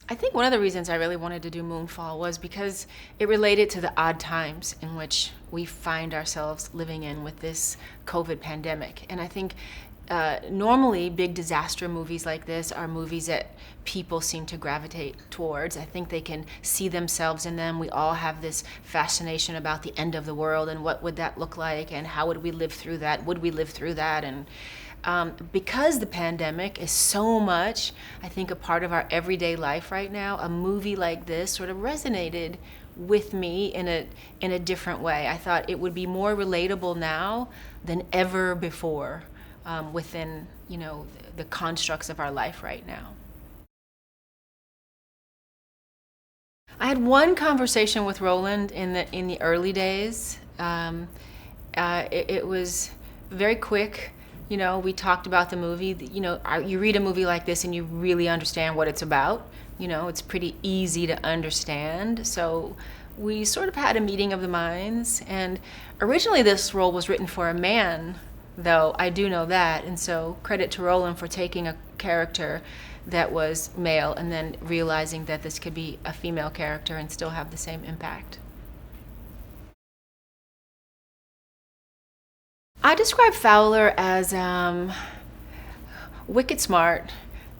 I think one of the reasons I really wanted to do Moonfall was because it related to the odd times in which we find ourselves living in with this COVID pandemic. And I think normally big disaster movies like this are movies that people seem to gravitate towards. I think they can see themselves in them. We all have this fascination about the end of the world and what would that look like and how would we live through that? Would we live through that? And because the pandemic is so much, I think, a part of our everyday life right now, a movie like this sort of resonated with me in a different way. I thought it would be more relatable now than ever before within, the constructs of our life right now. I had one conversation with Roland in the early days. It was very quick. We talked about the movie. You read a movie like this and you really understand what it's about. It's pretty easy to understand. So we sort of had a meeting of the minds. And originally this role was written for a man, though I do know that. And so credit to Roland for taking a character that was male and then realizing that this could be a female character and still have the same impact. I describe Fowler as wicked smart.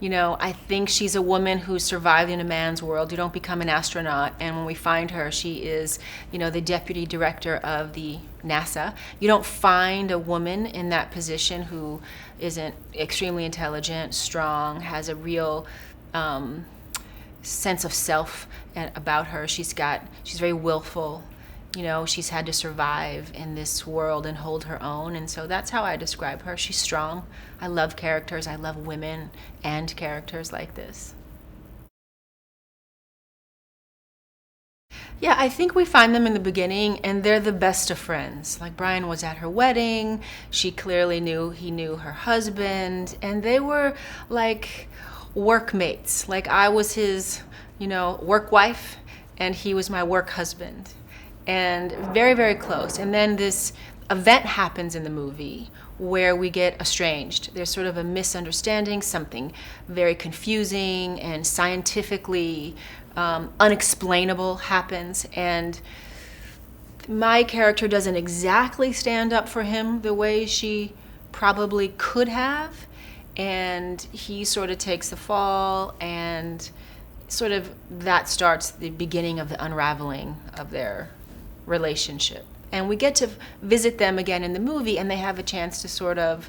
I think she's a woman who survived in a man's world. You don't become an astronaut, and when we find her, she is, the deputy director of the NASA. You don't find a woman in that position who isn't extremely intelligent, strong, has a real sense of self about her. She's very willful. She's had to survive in this world and hold her own. And so that's how I describe her. She's strong. I love characters. I love women and characters like this. Yeah, I think we find them in the beginning and they're the best of friends. Like Brian was at her wedding. She clearly knew he knew her husband. And they were like workmates. Like I was his, work wife and he was my work husband. And very, very close. And then this event happens in the movie where we get estranged. There's sort of a misunderstanding, something very confusing and scientifically unexplainable happens. And my character doesn't exactly stand up for him the way she probably could have. And he sort of takes the fall, and sort of that starts the beginning of the unraveling of their relationship. And we get to visit them again in the movie, and they have a chance to sort of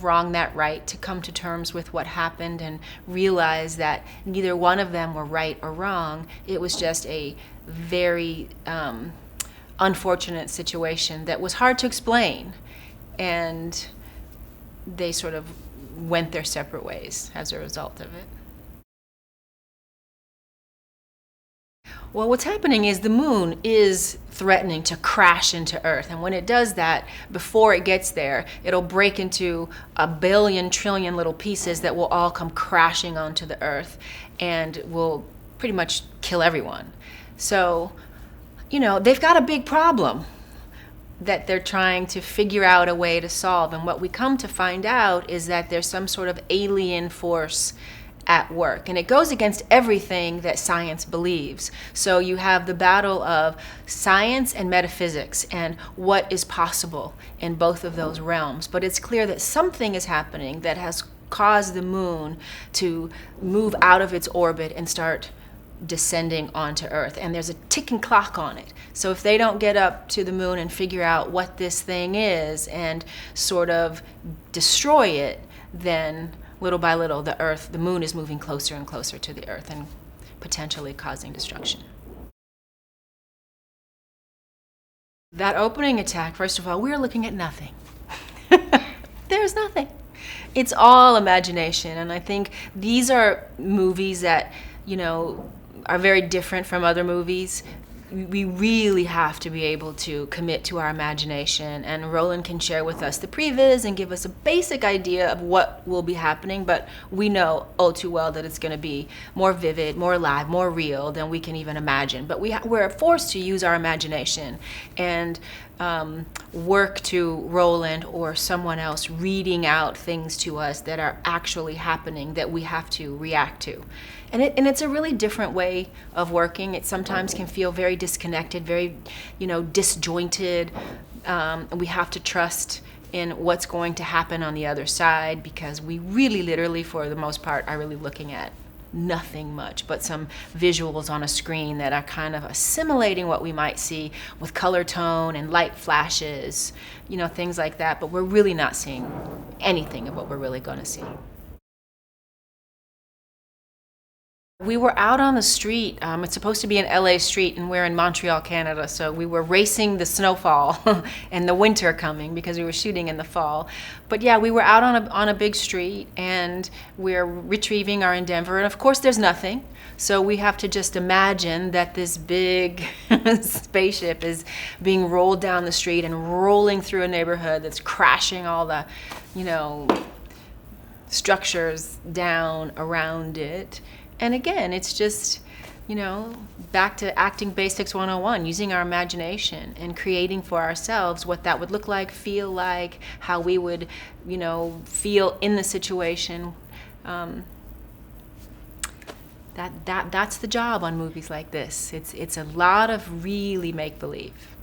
wrong that right, to come to terms with what happened and realize that neither one of them were right or wrong. It was just a very unfortunate situation that was hard to explain, and they sort of went their separate ways as a result of it. Well, what's happening is the moon is threatening to crash into Earth. And when it does that, before it gets there, it'll break into a billion, trillion little pieces that will all come crashing onto the Earth and will pretty much kill everyone. So, they've got a big problem that they're trying to figure out a way to solve. And what we come to find out is that there's some sort of alien force at work, and it goes against everything that science believes. So you have the battle of science and metaphysics and what is possible in both of those realms. But it's clear that something is happening that has caused the moon to move out of its orbit and start descending onto Earth, and there's a ticking clock on it. So if they don't get up to the moon and figure out what this thing is and sort of destroy it, then little by little, the moon is moving closer and closer to the Earth and potentially causing destruction. That opening attack, first of all, we're looking at nothing. There's nothing. It's all imagination. And I think these are movies that, are very different from other movies. We really have to be able to commit to our imagination, and Roland can share with us the previs and give us a basic idea of what will be happening, but we know all too well that it's going to be more vivid, more alive, more real than we can even imagine. But we're forced to use our imagination, and work to Roland or someone else reading out things to us that are actually happening that we have to react to. And it's a really different way of working. It sometimes can feel very disconnected, very, disjointed. We have to trust in what's going to happen on the other side, because we really literally, for the most part, are really looking at nothing much but some visuals on a screen that are kind of assimilating what we might see with color tone and light flashes, things like that. But we're really not seeing anything of what we're really going to see. We were out on the street. It's supposed to be an LA street, and we're in Montreal, Canada. So we were racing the snowfall and the winter coming, because we were shooting in the fall. But yeah, we were out on a big street, and we're retrieving our Endeavor. And of course, there's nothing. So we have to just imagine that this big spaceship is being rolled down the street and rolling through a neighborhood that's crashing all the, structures down around it. And again, it's just, back to acting basics 101, using our imagination and creating for ourselves what that would look like, feel like, how we would, feel in the situation. That's the job on movies like this. It's a lot of really make-believe.